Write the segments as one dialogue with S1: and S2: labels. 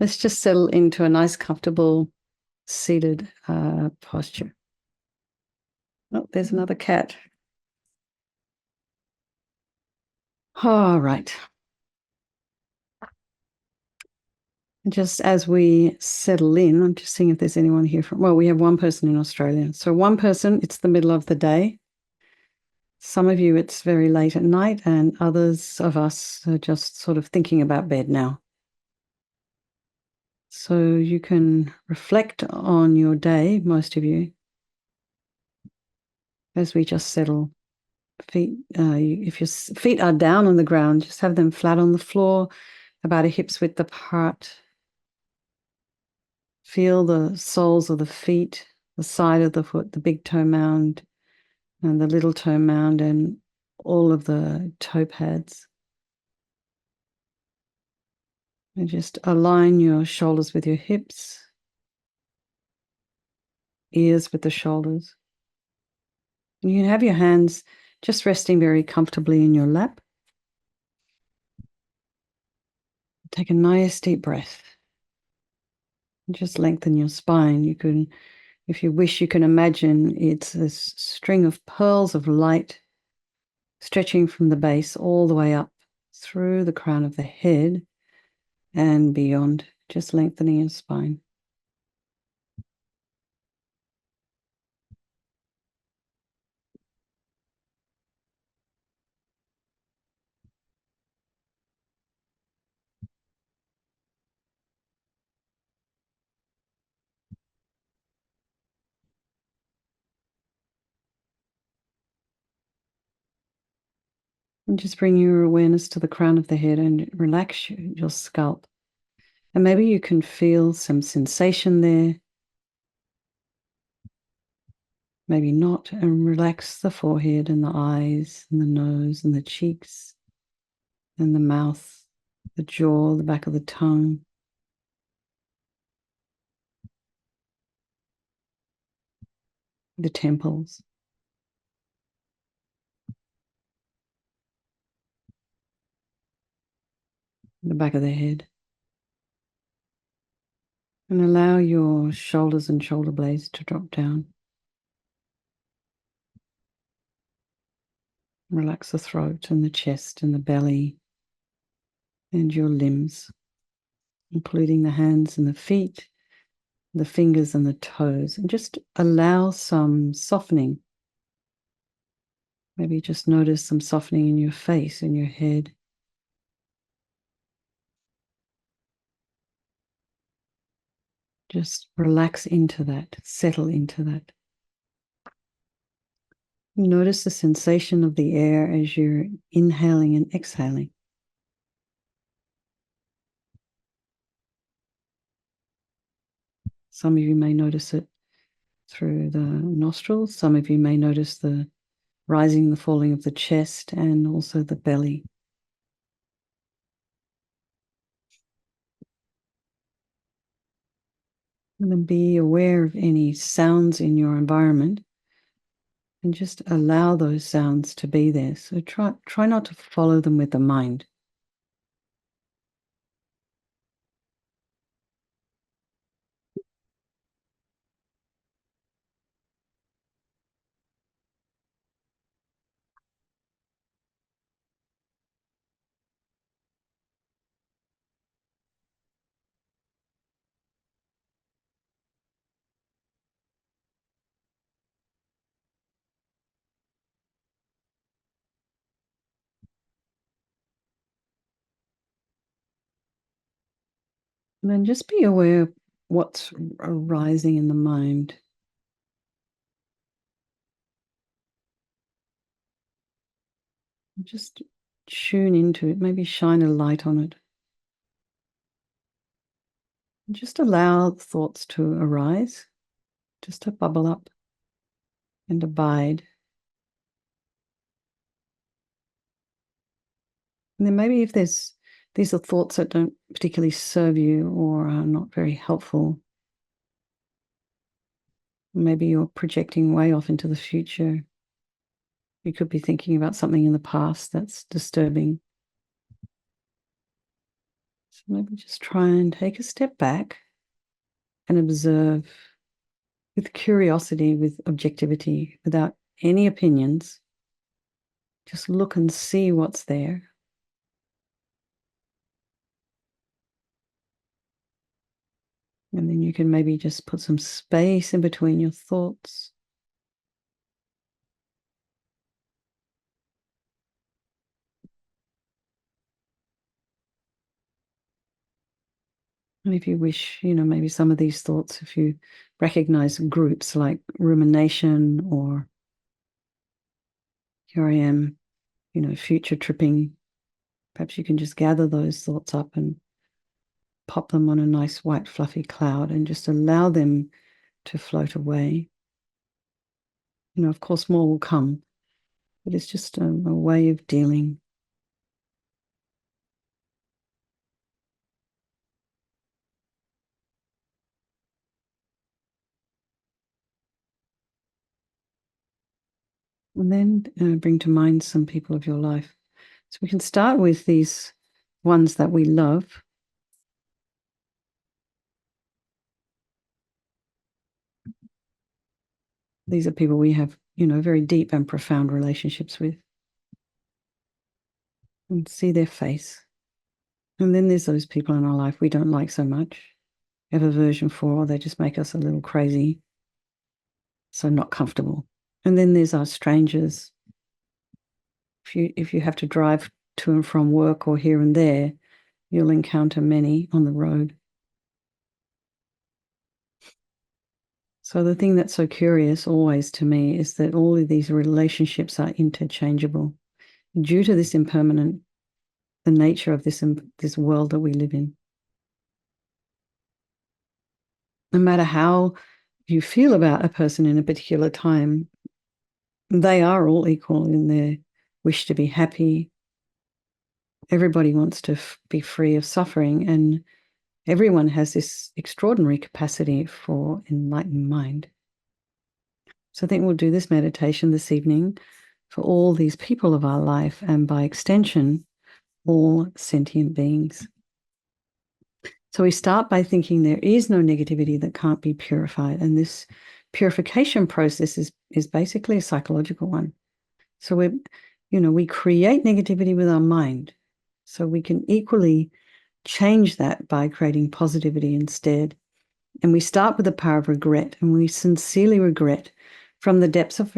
S1: Let's just settle into a nice, comfortable, seated posture. Oh, there's another cat. All right. Just as we settle in, I'm just seeing if there's anyone here from, well, we have one person in Australia. So one person, it's the middle of the day. Some of you, it's very late at night, and others of us are just sort of thinking about bed now. So you can reflect on your day, most of you, as we just settle. Feet, if your feet are down on the ground, just have them flat on the floor, about a hip's width apart. Feel the soles of the feet, the side of the foot, the big toe mound, and the little toe mound, and all of the toe pads. And just align your shoulders with your hips, ears with the shoulders. And you can have your hands just resting very comfortably in your lap. Take a nice deep breath. And just lengthen your spine. You can, if you wish, you can imagine it's this string of pearls of light stretching from the base all the way up through the crown of the head and beyond, just lengthening your spine. And just bring your awareness to the crown of the head and relax your scalp. And maybe you can feel some sensation there. Maybe not. And relax the forehead and the eyes and the nose and the cheeks and the mouth, the jaw, the back of the tongue. The temples. The back of the head. And allow your shoulders and shoulder blades to drop down. Relax the throat and the chest and the belly and your limbs, including the hands and the feet, the fingers and the toes, and just allow some softening. Maybe just notice some softening in your face and your head. Just relax into that, settle into that. Notice the sensation of the air as you're inhaling and exhaling. Some of you may notice it through the nostrils. Some of you may notice the rising, the falling of the chest and also the belly. And then be aware of any sounds in your environment and just allow those sounds to be there. So try not to follow them with the mind. And then just be aware of what's arising in the mind. Just tune into it, maybe shine a light on it. Just allow thoughts to arise, just to bubble up and abide. And then maybe if these are thoughts that don't particularly serve you or are not very helpful, maybe you're projecting way off into the future. You could be thinking about something in the past that's disturbing. So maybe just try and take a step back and observe with curiosity, with objectivity, without any opinions. Just look and see what's there. And then you can maybe just put some space in between your thoughts. And if you wish, maybe some of these thoughts, if you recognize groups like rumination or here I am, future tripping, perhaps you can just gather those thoughts up and pop them on a nice white fluffy cloud and just allow them to float away. Of course, more will come, but it's just a way of dealing. And then bring to mind some people of your life. So we can start with these ones that we love. These are people we have, very deep and profound relationships with. And see their face. And then there's those people in our life we don't like so much, have aversion for, or they just make us a little crazy, so not comfortable. And then there's our strangers. If you have to drive to and from work or here and there, you'll encounter many on the road. So the thing that's so curious always to me is that all of these relationships are interchangeable due to this impermanent, the nature of this world that we live in. No matter how you feel about a person in a particular time, they are all equal in their wish to be happy. Everybody wants to be free of suffering, and everyone has this extraordinary capacity for enlightened mind. So I think we'll do this meditation this evening for all these people of our life, and by extension, all sentient beings. So we start by thinking there is no negativity that can't be purified. And this purification process is basically a psychological one. So we create negativity with our mind. So we can equally change that by creating positivity instead. And we start with the power of regret, and we sincerely regret from the depths of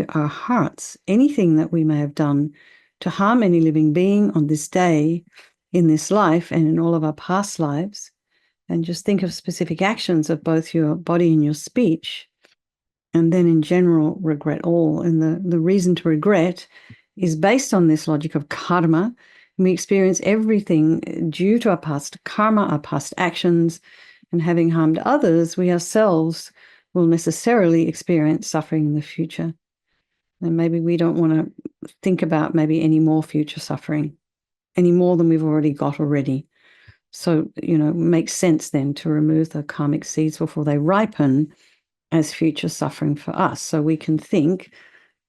S1: our hearts anything that we may have done to harm any living being on this day, in this life, and in all of our past lives. And just think of specific actions of both your body and your speech. And then in general, regret all. And the reason to regret is based on this logic of karma. We experience everything due to our past karma, our past actions, and having harmed others, we ourselves will necessarily experience suffering in the future. And maybe we don't want to think about maybe any more future suffering, any more than we've already got already. So, it makes sense then to remove the karmic seeds before they ripen as future suffering for us. So we can think,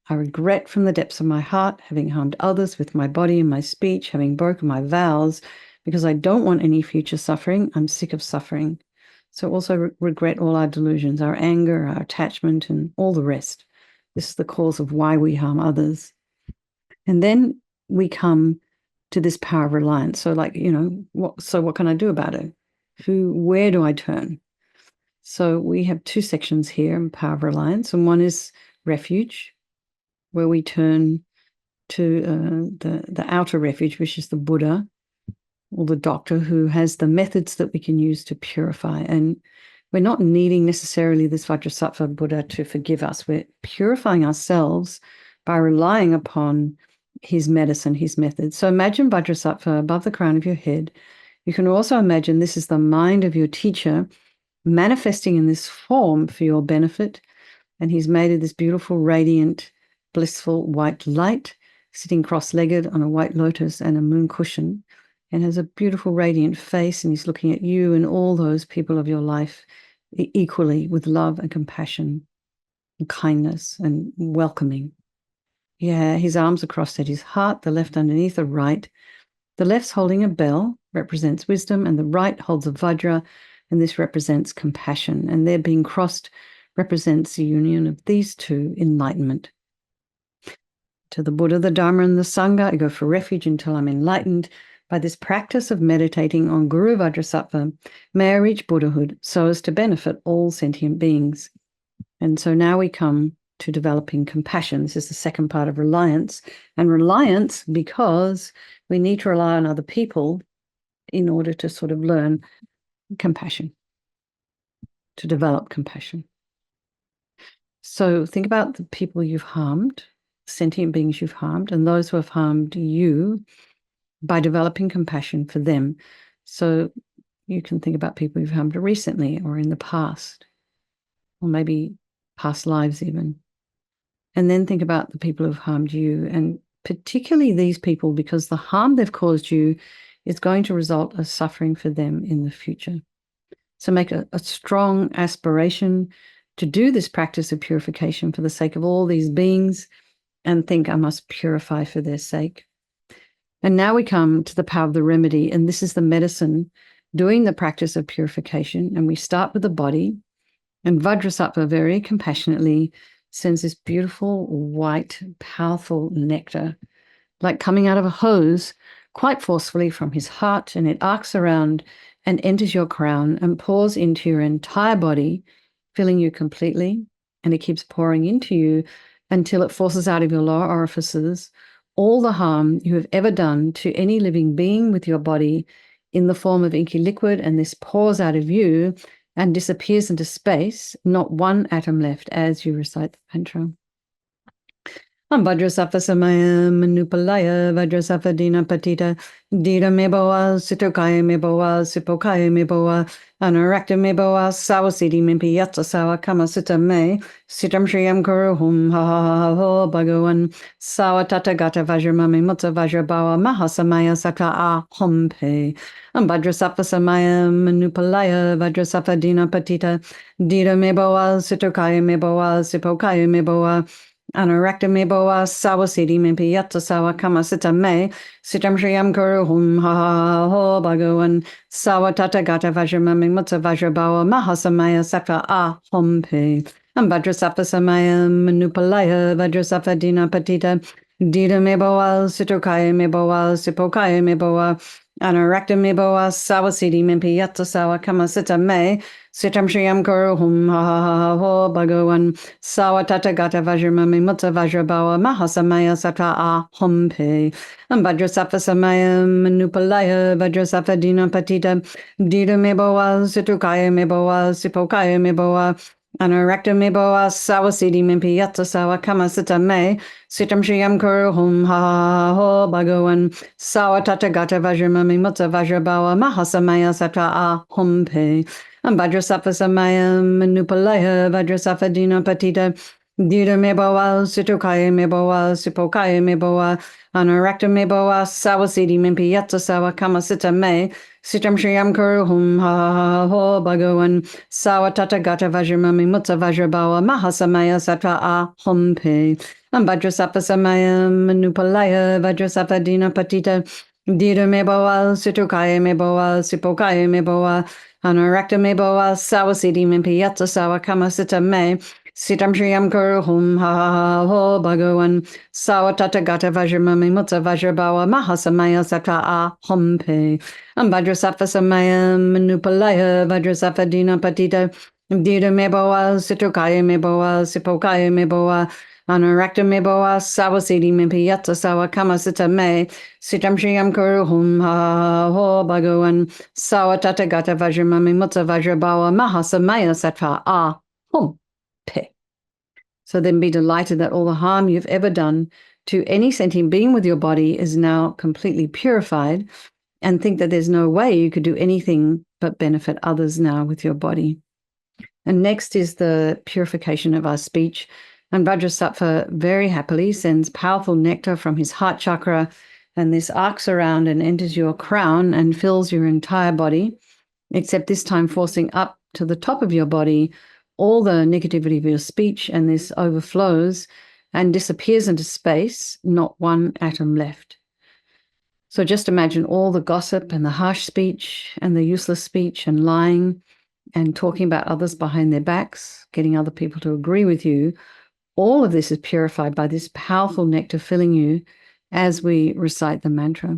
S1: I regret from the depths of my heart having harmed others with my body and my speech, having broken my vows, because I don't want any future suffering. I'm sick of suffering. So also regret all our delusions, our anger, our attachment, and all the rest. This is the cause of why we harm others. And then we come to this power of reliance. So what can I do about it? Where do I turn? So we have two sections here in power of reliance, and one is refuge, where we turn to the outer refuge, which is the Buddha or the doctor who has the methods that we can use to purify. And we're not needing necessarily this Vajrasattva Buddha to forgive us. We're purifying ourselves by relying upon his medicine, his methods. So imagine Vajrasattva above the crown of your head. You can also imagine this is the mind of your teacher manifesting in this form for your benefit. And he's made of this beautiful, radiant, blissful white light, sitting cross-legged on a white lotus and a moon cushion, and has a beautiful, radiant face, and he's looking at you and all those people of your life equally with love and compassion and kindness and welcoming. Yeah, his arms are crossed at his heart, the left underneath the right. The left's holding a bell, represents wisdom, and the right holds a Vajra, and this represents compassion. And their being crossed represents the union of these two, enlightenment. To the Buddha, the Dharma, and the Sangha, I go for refuge until I'm enlightened. By this practice of meditating on Guru Vajrasattva, may I reach Buddhahood so as to benefit all sentient beings. And so now we come to developing compassion. This is the second part of reliance. And reliance because we need to rely on other people in order to sort of learn compassion, to develop compassion. So think about the people you've harmed, sentient beings you've harmed, and those who have harmed you by developing compassion for them. So you can think about people you've harmed recently or in the past, or maybe past lives even. And then think about the people who've harmed you, and particularly these people, because the harm they've caused you is going to result as suffering for them in the future. So make a strong aspiration to do this practice of purification for the sake of all these beings, and think, I must purify for their sake. And now we come to the power of the remedy, and this is the medicine doing the practice of purification. And we start with the body, and Vajrasattva very compassionately sends this beautiful, white, powerful nectar, like coming out of a hose, quite forcefully from his heart, and it arcs around and enters your crown and pours into your entire body, filling you completely. And it keeps pouring into you until it forces out of your lower orifices all the harm you have ever done to any living being with your body in the form of inky liquid. And this pours out of you and disappears into space, not one atom left as you recite the mantra. Vajrasattva samaya manupalaya Vajrasattva dina patita dita meboa sitokaya meboa sipokaya meboa anarakta meboa sawasiti mimpi yatsa sawa kama sita me sitam shriyam kuruhum ha ha ha ho bhagavan sawa tata gata vajramami mutta vajrabawa mahasamaya sakta a hompe. Vajrasattva samaya manupalaya Vajrasattva dina patita dita meboa sitokaya meboa sipokaya meboa Anarakta meboa sawasiti mimpi yatsa sawa kama sita me sitam shriyam kuruhum ha ha ho bhagavan sawa tata gata vajramami mutta vajrabawa mahasamaya sakta a hompe. Vajrasattva samaya manupalaya Vajrasattva dina patita dita meboa sitokaya meboa sipokaya meboa Anarakta meboa sawasiti mimpi yatsa sawa kama sita me sitam shriyam kuruhum ha ha ha ho bhagavan sawa tata gata vajramami mutta vajrabawa mahasamaya sakta a hompe. Vajrasattva samaya manupalaya Vajrasattva dina patita dita meboa situkaya meboa sipokaya meboa Anarakta meboa sawasiti mimpi yatsa sawa kama sita me sitam shriyam kuruhum ha ha ha ho bhagavan sawa tata gata vajramami mutta vajrabawa mahasamaya sakta a hompe. Vajrasattva samaya manupalaya Vajrasattva dina patita dita meboa situkaya meboa sipokaya meboa Anarakta meboa sawasiti mimpi yatsa sawa kama sita me sitam shriyam kuruhum ha ha ha ho bhagavan sawa tata gata vajramami mutta vajrabawa mahasamaya sakta a hompe. Vajrasattva samaya manupalaya Vajrasattva dina patita dita meboa situkaya meboa sipokaya meboa Anarakta meboa sawasiti mimpi yatsa sawa kama sita me sitam shriyam kuruhum ha ha ha ho bhagavan sawa tata gata vajramami mutta vajrabawa mahasamaya sakta a hompe. Vajrasattva samaya manupalaya Vajrasattva dina patita dita meboa situkaya meboa sipokaya meboa Anarakta meboa sawasiti mimpi yatsa sawa kama sita me sitam shriyam kuruhum ha ha ha ho bhagavan sawa tata gata vajramami mutta vajrabawa mahasamaya sakta a hompe. So then be delighted that all the harm you've ever done to any sentient being with your body is now completely purified, and think that there's no way you could do anything but benefit others now with your body. And next is the purification of our speech. And Vajrasattva very happily sends powerful nectar from his heart chakra, and this arcs around and enters your crown and fills your entire body, except this time forcing up to the top of your body all the negativity of your speech, and this overflows and disappears into space, not one atom left. So just imagine all the gossip and the harsh speech and the useless speech and lying and talking about others behind their backs, getting other people to agree with you. All of this is purified by this powerful nectar filling you as we recite the mantra.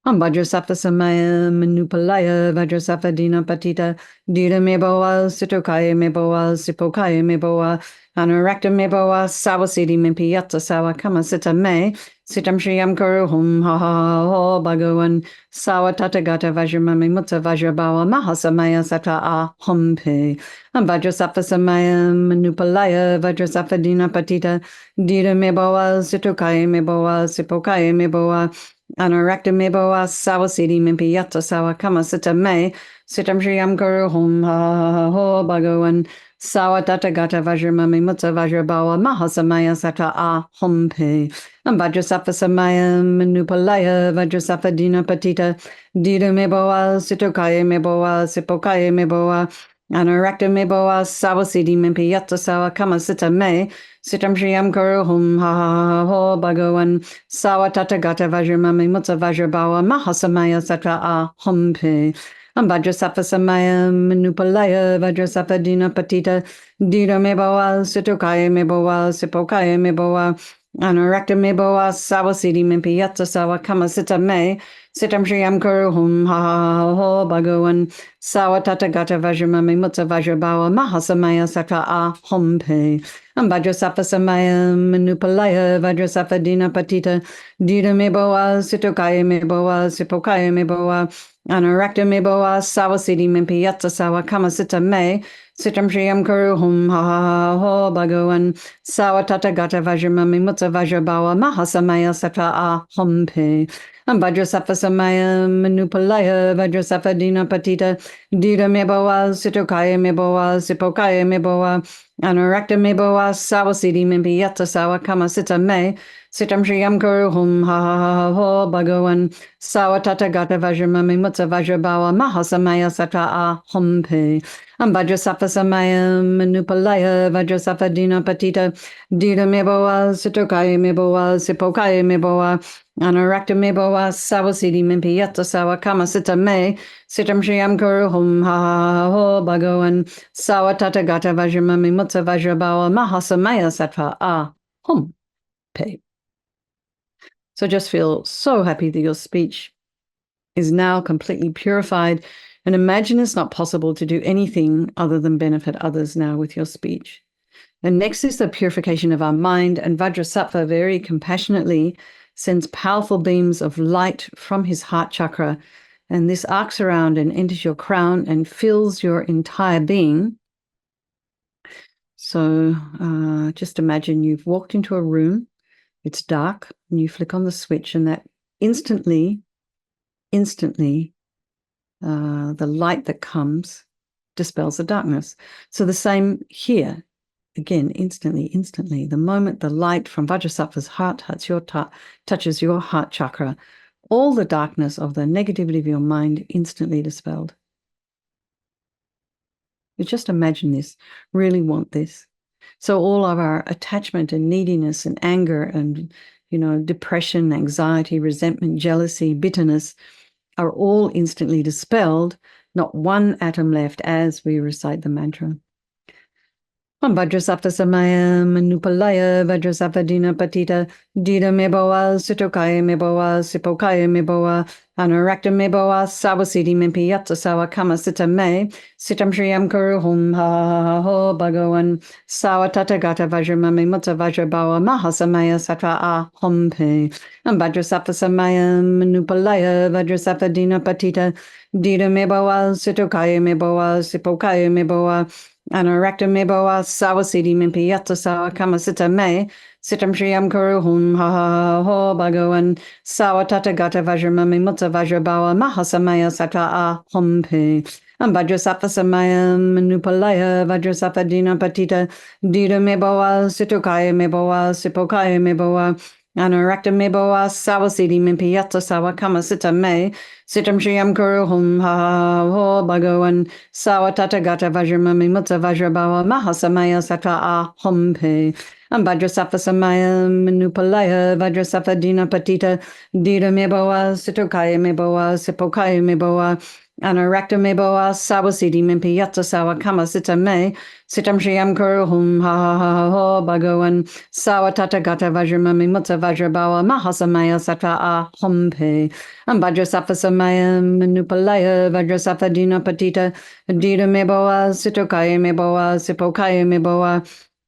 S1: Vajrasattva Samaya Manupalaya Vajrasattva Dina Patita Dita Meboa Sitokaya Meboa Sipokaya Meboa Anurakta Meboa Sawasidi Mimpiyata Sawa Kama Sita Me Sitam Shriyam Kuru Hum Ha Ha Ho Bhagavan Sawa Tatagata Vajramami Mutta Vajrabawa Mahasamaya Sata A Humpe Vajrasattva Samaya Manupalaya Vajrasattva Dina Patita Dita Meboa Sitokaya Meboa Sipokaya Meboa Anurakta Meboa Sawasidi Mimpiyata Sawa Kama Sita Me Sitam Shriyam Kuru Hum Ha Ho Bhagavan Sawa Tatagata Vajramami Mutta Vajrabawa Mahasamaya Sata A Humpe Vajrasattva Samaya Manupalaya Vajrasattva Dina Patita Dida Meboa Sitokaya Meboa Sipokaya Meboa Anurakta Meboa Sawasidi Mimpiyata Sawa Kama Sita Me Sitam Shriyam Kuru Hum Ha Ho Bhagavan Sawa Tatagata Vajramami Mutta Vajrabawa Mahasamaya Satra A Humpe Vajrasattva Samaya Manupalaya Vajrasattva Dina Patita Dida Meboa Sitokaya Meboa Sipokaya Meboa Anurakta Meboa Sawasidi Mimpiyata Sawa Kama Sita Me Sitam Shriyam Kuru Hum Ha Ho Bhagavan Sawa Tatagata Vajramami Mutta Vajrabawa Mahasamaya Satra A Humpe Vajrasattva Samaya Manupalaya Vajrasattva Dina Patita Dida Meboa Sitokaya Meboa Sipokaya Meboa Anurakta Meboa Sawasidi Mimpiyata Sawa Kama Sita Me Sitam Shriyam Kuru Hum Ha Ho Bhagavan Sawa Tatagata Vajramami Mutta Vajrabawa Mahasamaya Satra A Humpe Vajrasattva Samaya Manupalaya Vajrasattva Dina Patita Dida Meboa Sitokaya Meboa Sipokaya Meboa Anurakta Meboa Sawasidi Mimpiyata Sawa Kama Sita Me Sitam Shriyam Kuru Hum Ha Ho Bhagavan Sawa Tatagata Vajramami Mutta Vajrabawa Mahasamaya Satra A Humpe Vajrasattva Samaya Manupalaya Vajrasattva Dina Patita Dida Meboa Sitokaya Meboa Sipokaya Meboa Anurakta Meboa Sawasidi Mimpiyata Sawa Kama Sita Me Sitam Shriyam Kuru Hum Ha Ho Bhagavan Sawa Tatagata Vajramami Mutta Vajrabawa Mahasamaya Satra A Humpe. So just feel so happy that your speech is now completely purified, and imagine it's not possible to do anything other than benefit others now with your speech. And next is the purification of our mind, and Vajrasattva very compassionately sends powerful beams of light from his heart chakra, and this arcs around and enters your crown and fills your entire being. So just imagine you've walked into a room, it's dark, and you flick on the switch, and that instantly, the light that comes dispels the darkness. So the same here. Again, instantly, the moment the light from Vajrasattva's heart touches your heart chakra, all the darkness of the negativity of your mind instantly dispelled. You just imagine this, really want this. So all of our attachment and neediness and anger and, depression, anxiety, resentment, jealousy, bitterness are all instantly dispelled, not one atom left as we recite the mantra. Vajrasattva Samaya Manupalaya Vajrasattva Dina Patita Dida Meboa Sitokaya Meboa Sipokaya Meboa Anurakta Meboa Sawasidi Mimpiyata Sawa Kama Sita Me Sitam Shriyam Kuru Hum Ha Ho Bhagavan Sawa Tatagata Vajramami Mutta Vajrabawa Mahasamaya Satra A Humpe Vajrasattva Samaya Manupalaya Vajrasattva Dina Patita Dida Meboa Sitokaya Meboa Sipokaya Meboa Anurakta Meboa Sawasidi Mimpiyata Sawa Kama Sita Me Sitam Shriyam Kuru Hum Ha Ho Bhagavan Sawa Tatagata Vajramami Mutta Vajrabawa Mahasamaya Satra A Humpe Vajrasattva Samaya Manupalaya Vajrasattva Dina Patita Dida Meboa Sitokaya Meboa Sipokaya Meboa Anurakta Meboa Sawasidi Mimpiyata Sawa Kama Sita Me Sitam Shriyam Kuru Hum Ha Ho Bhagavan Sawa Tatagata Vajramami Mutta Vajrabawa Mahasamaya Satra A Humpe Vajrasattva Samaya Manupalaya Vajrasattva Dina Patita Dita Meboa Sitokaya Meboa Sipokaya Meboa Anarakta Meboa Sawasidi Mimpi Yatsa Sawa Kama Sita Me Sitam Shriyam Kuru Hum Ha Ha Ha Ho Bhagawan Sawa Tata Gata Vajramami Mutta Vajrabawa Mahasamaya Sata A Humpe Vajrasattva Samaya Manupalaya Vajrasattva Dina Patita Dita Meboa Sitokaya Meboa Sipokaya Meboa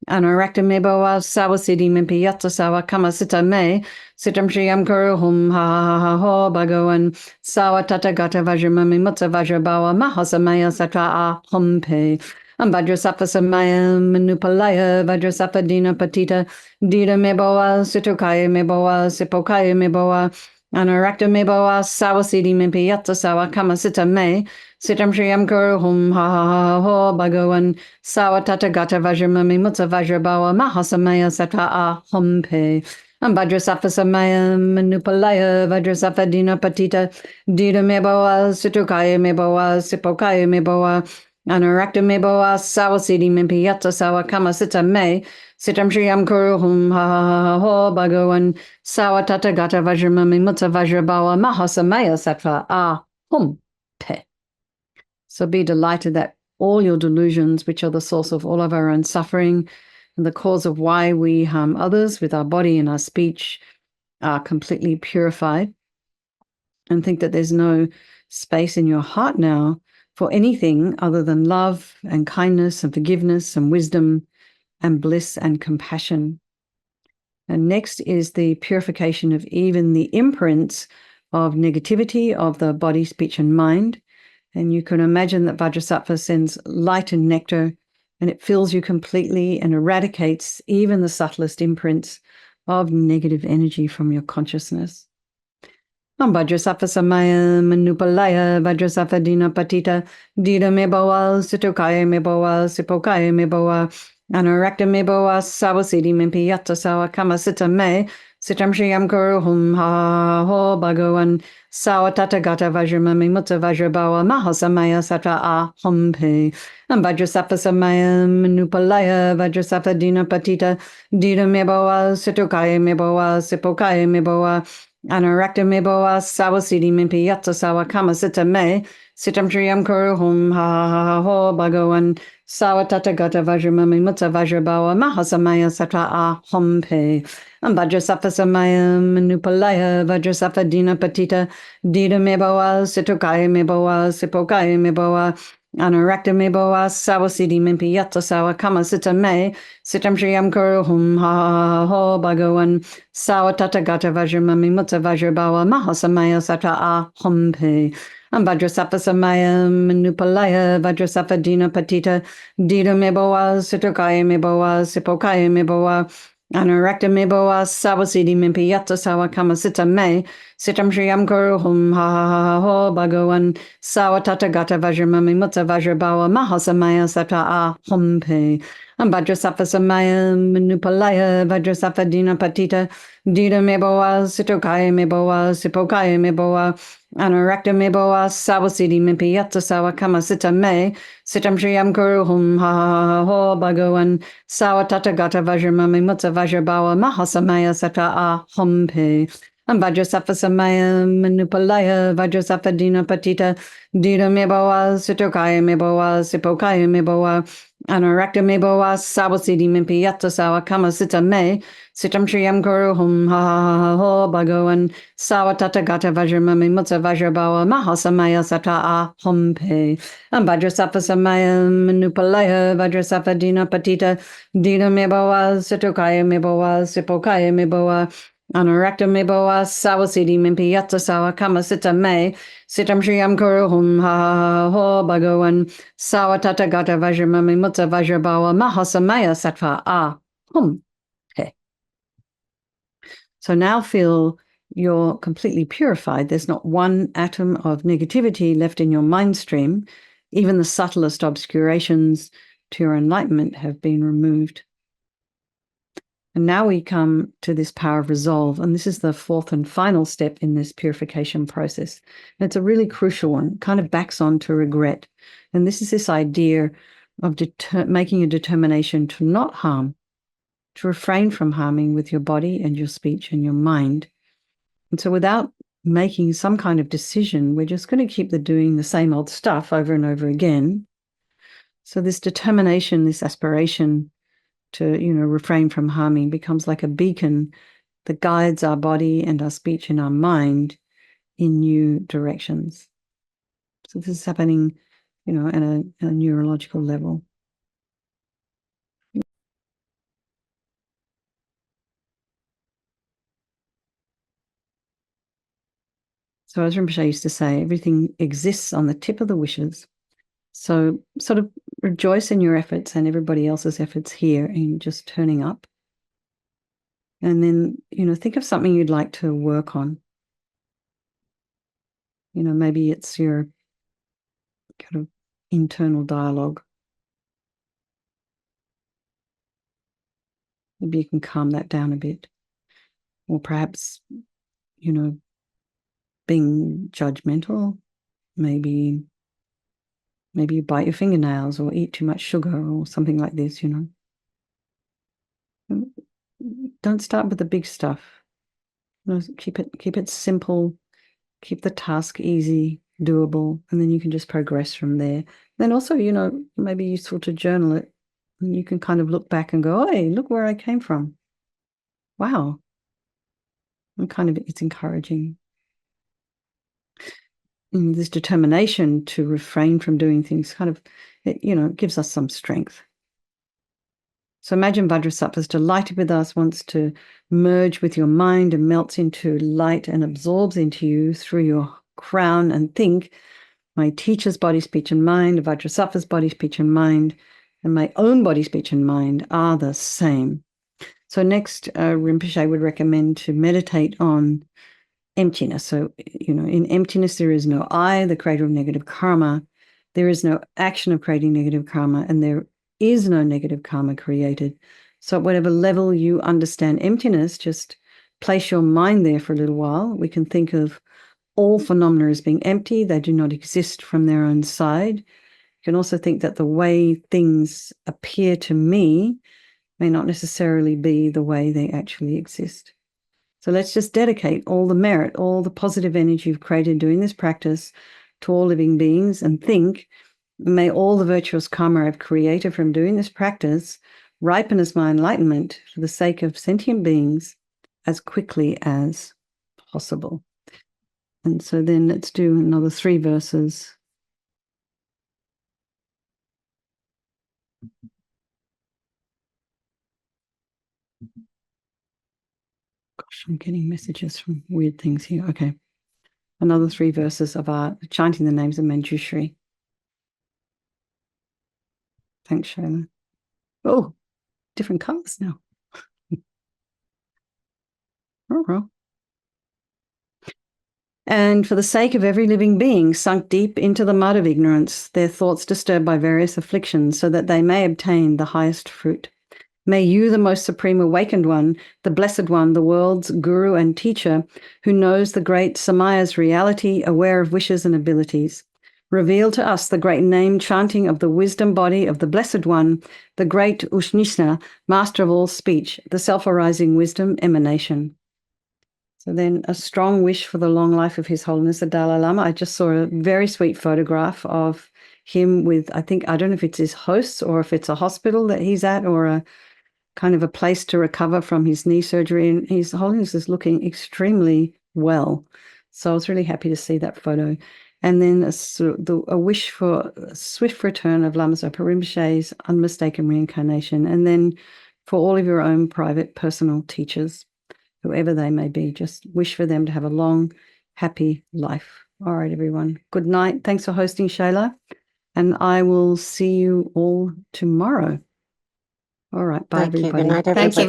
S1: Anarakta Meboa Sawasidi Mimpi Yatsa Sawa Kama Sita Me Sitam Shriyam Kuru Hum Ha Ha Ha Ho Bhagawan Sawa Tata Gata Vajramami Mutta Vajrabawa Mahasamaya Sata A Humpe Vajrasattva Samaya Manupalaya Vajrasattva Dina Patita Dita Meboa Sitokaya Meboa Sipokaya Meboa Anarakta Meboa Sawasidi Mimpi Yatsa Sawa Kama Sita Me Sitam Shriyam Kuru Hum Ha Ha Ha Ho Bhagawan Sawa Tata Gata Vajramami Mutta Vajrabawa Mahasamaya Sata A Humpe Vajrasattva Samaya Manupalaya Vajrasattva Dina Patita Dita Meboa Sitokaya Meboa Sipokaya Meboa Anarakta Meboa Sawasidi Mimpi Yatsa Sawa Kama Sita Me Sitam Shriyam Kuru Hum Ha Ha Ha Ho Bhagawan Sawa Tata Gata Vajramami Mutta Vajrabawa Mahasamaya Sata A Humpe. So be delighted that all your delusions, which are the source of all of our own suffering and the cause of why we harm others with our body and our speech, are completely purified. And think that there's no space in your heart now for anything other than love and kindness and forgiveness and wisdom and bliss and compassion. And next is the purification of even the imprints of negativity of the body, speech, and mind. And you can imagine that Vajrasattva sends light and nectar, and it fills you completely and eradicates even the subtlest imprints of negative energy from your consciousness. Vajrasattva Samaya Manupalaya Vajrasattva Dina Patita Dita Meboa Sitokaya Meboa Sipokaya Meboa Anarakta Meboa Sawasidi Mimpi Yatsa Sawa Kama Sita Me Sitam Shriyam Kuru Hum Ha Ho Bhagawan Sawa Tata Gata Vajramami Mutta Vajrabawa Mahasamaya Sata A Humpe Vajrasattva Samaya Manupalaya Vajrasattva Dina Patita Dita Meboa Sitokaya Meboa Sipokaya Meboa Anarakta Meboa Sawasidi Mimpi Yatsa Sawa Kama Sita Me Sitam Shriyam Kuru Hum Ha Ha Ho Bhagawan Sawa Tata Gata Vajramami Mutta Vajrabawa Mahasamaya Sata A Humpe Vajrasattva Samaya Manupalaya Vajrasattva Dina Patita Dita Meboa Sitokaya Meboa Sipokaya Meboa Anarakta Meboa Sawasidi Mimpi Yatsa Sawa Kama Sita Me Sitam Shriyam Kuru Hum Ha Ha Ho Bhagawan Sawa Tata Gata Vajramami Mutta Vajrabawa Mahasamaya Sata A Humpe Vajrasattva Samaya Manupalaya Vajrasattva Dina Patita Dita Meboa Sitokaya Meboa Sipokaya Meboa Anarakta Meboa Sawasidi Mimpi Yatsa Sawa Kama Sita Me Sitam Shriyam Kuru Hum Ha Ha Ho Bhagawan Sawa Tata Gata Vajramami Mutta Vajrabawa Mahasamaya Sata A Humpe Vajrasattva Samaya Manupalaya Vajrasattva Dina Patita Dita Meboa Sitokaya Meboa Sipokaya Meboa Anarakta Meboa Sawasidi Mimpi Yatsa Sawa Kama Sita Me Sitam Shriyam Kuru Hum Ha Ha Ho Bhagawan Sawa Tata Gata Vajramami Mutta Vajrabawa Mahasamaya Sata A Humpe Vajrasattva Samaya Manupalaya Vajrasattva Dina Patita Dita Meboa Sitokaya Meboa Sipokaya Meboa Anarakta Meboa Sawasidi Mimpi Yatsa Sawa Kama Sita Me Sitam Shriyam Kuru Hum Ha Ha Ho Bhagawan Sawa Tata Gata Vajramami Mutta Vajrabawa Mahasamaya Sata A Humpe Vajrasattva Samaya Manupalaya Vajrasattva Dina Patita Dita Meboa Sitokaya Meboa Sipokaya Meboa Anarakta Meboa Sawasidi Mimpi Yatsa Sawa Kama Sita Me Sitam Shriyam Kuru Hum Ha Ha Ho Bhagawan Sawa Tata Gata Vajramami Mutta Vajrabawa Mahasamaya Sata A Humpe. So now feel you're completely purified. There's not one atom of negativity left in your mind stream. Even the subtlest obscurations to your enlightenment have been removed. And now we come to this power of resolve. And this is the fourth and final step in this purification process. And it's a really crucial one, kind of backs on to regret. And this is this idea of making a determination to not harm. to refrain from harming with your body and your speech and your mind. And so without making some kind of decision, we're just going to keep doing the same old stuff over and over again. So this determination, this aspiration to, refrain from harming becomes like a beacon that guides our body and our speech and our mind in new directions. So this is happening, at a neurological level. So as Rinpoche used to say, everything exists on the tip of the wishes. So sort of rejoice in your efforts and everybody else's efforts here in just turning up. And then, think of something you'd like to work on. Maybe it's your kind of internal dialogue. Maybe you can calm that down a bit. Or perhaps, being judgmental. Maybe you bite your fingernails or eat too much sugar or something like this, Don't start with the big stuff. Keep it simple, keep the task easy, doable, and then you can just progress from there. Then also, it may be useful to journal it. And you can kind of look back and go, hey, look where I came from. Wow. And it's encouraging. And this determination to refrain from doing things it gives us some strength. So imagine Vajrasattva is delighted with us, wants to merge with your mind and melts into light and absorbs into you through your crown, and think, my teacher's body, speech, and mind, Vajrasattva's body, speech, and mind, and my own body, speech, and mind are the same. So next, Rinpoche would recommend to meditate on emptiness. So, in emptiness, there is no I, the creator of negative karma. There is no action of creating negative karma, and there is no negative karma created. So at whatever level you understand emptiness, just place your mind there for a little while. We can think of all phenomena as being empty. They do not exist from their own side. You can also think that the way things appear to me may not necessarily be the way they actually exist. So let's just dedicate all the merit, all the positive energy you've created doing this practice to all living beings, and think, may all the virtuous karma I've created from doing this practice ripen as my enlightenment for the sake of sentient beings as quickly as possible. And so then let's do another 3 verses. Gosh, I'm getting messages from weird things here. Okay. Another 3 verses of our chanting the names of Manjushri. Thanks, Shayla. Oh, different colors now. Oh. And for the sake of every living being sunk deep into the mud of ignorance, their thoughts disturbed by various afflictions, so that they may obtain the highest fruit. May you, the most supreme awakened one, the blessed one, the world's guru and teacher, who knows the great Samaya's reality, aware of wishes and abilities, reveal to us the great name chanting of the wisdom body of the blessed one, the great Ushnishna, master of all speech, the self-arising wisdom emanation. So then a strong wish for the long life of His Holiness the Dalai Lama. I just saw a very sweet photograph of him with, I don't know if it's his hosts or if it's a hospital that he's at, or a kind of a place to recover from his knee surgery. And His Holiness is looking extremely well. So I was really happy to see that photo. And then a wish for a swift return of Lama Zopa Rinpoche's unmistaken reincarnation. And then for all of your own private personal teachers, whoever they may be, just wish for them to have a long, happy life. All right, everyone. Good night. Thanks for hosting, Shayla. And I will see you all tomorrow. All right. Bye, everybody.
S2: Thank you. Good night, everybody.